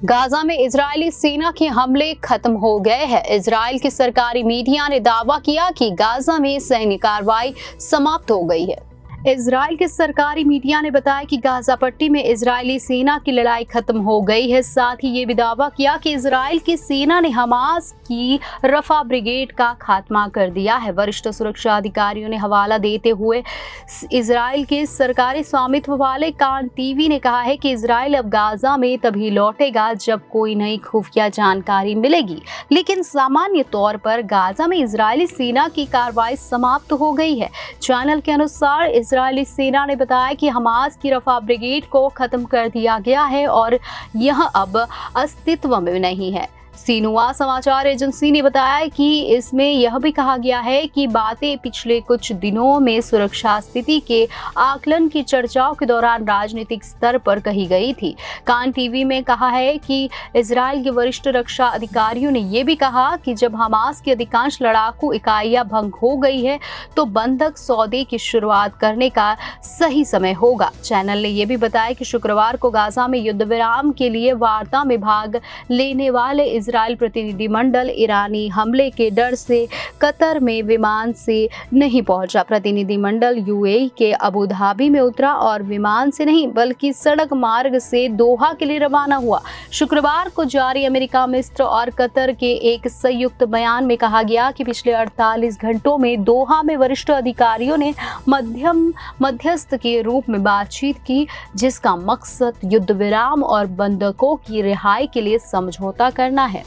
Gaza में Israeli सेना के हमले खत्म हो गए हैं। इजराइल के सरकारी मीडिया ने दावा किया कि गाजा में सैन्य कार्रवाई समाप्त हो गई है। इजराइल के सरकारी मीडिया ने बताया कि गाजा पट्टी में इजरायली सेना की लड़ाई खत्म हो गई है। साथ ही ये भी दावा किया कि इजराइल की सेना ने हमास की रफा ब्रिगेड का खात्मा कर दिया है। वरिष्ठ सुरक्षा अधिकारियों ने हवाला देते हुए इजराइल के सरकारी स्वामित्व वाले कान टीवी ने कहा है कि इजराइल अब गाजा में तभी लौटेगा जब कोई नई खुफिया जानकारी मिलेगी, लेकिन सामान्य तौर पर गाजा में इजरायली सेना की कार्रवाई समाप्त हो गई है। चैनल के अनुसार इजरायली सेना ने बताया कि हमास की रफा ब्रिगेड को खत्म कर दिया गया है और यह अब अस्तित्व में नहीं है। सिन्हुआ समाचार एजेंसी ने बताया कि इसमें यह भी कहा गया है कि बातें पिछले कुछ दिनों में सुरक्षा स्थिति के आकलन की चर्चाओं के दौरान राजनीतिक स्तर पर कही गई थी। कान टीवी में कहा है कि इजराइल के वरिष्ठ रक्षा अधिकारियों ने यह भी कहा कि जब हमास की अधिकांश लड़ाकू इकाइयां भंग हो गई है तो बंधक सौदे की शुरुआत करने का सही समय होगा। चैनल ने यह भी बताया कि शुक्रवार को गाजा में युद्ध विराम के लिए वार्ता में भाग लेने वाले इजराइल प्रतिनिधिमंडल ईरानी हमले के डर से कतर में विमान से नहीं पहुंचा। प्रतिनिधिमंडल यूएई के अबू धाबी में उतरा और विमान से नहीं बल्कि सड़क मार्ग से दोहा के लिए रवाना हुआ। शुक्रवार को जारी अमेरिका, मिस्र और कतर के एक संयुक्त बयान में कहा गया कि पिछले 48 घंटों में दोहा में वरिष्ठ अधिकारियों ने मध्यस्थ के रूप में बातचीत की, जिसका मकसद युद्ध विराम और बंधकों की रिहाई के लिए समझौता करना है।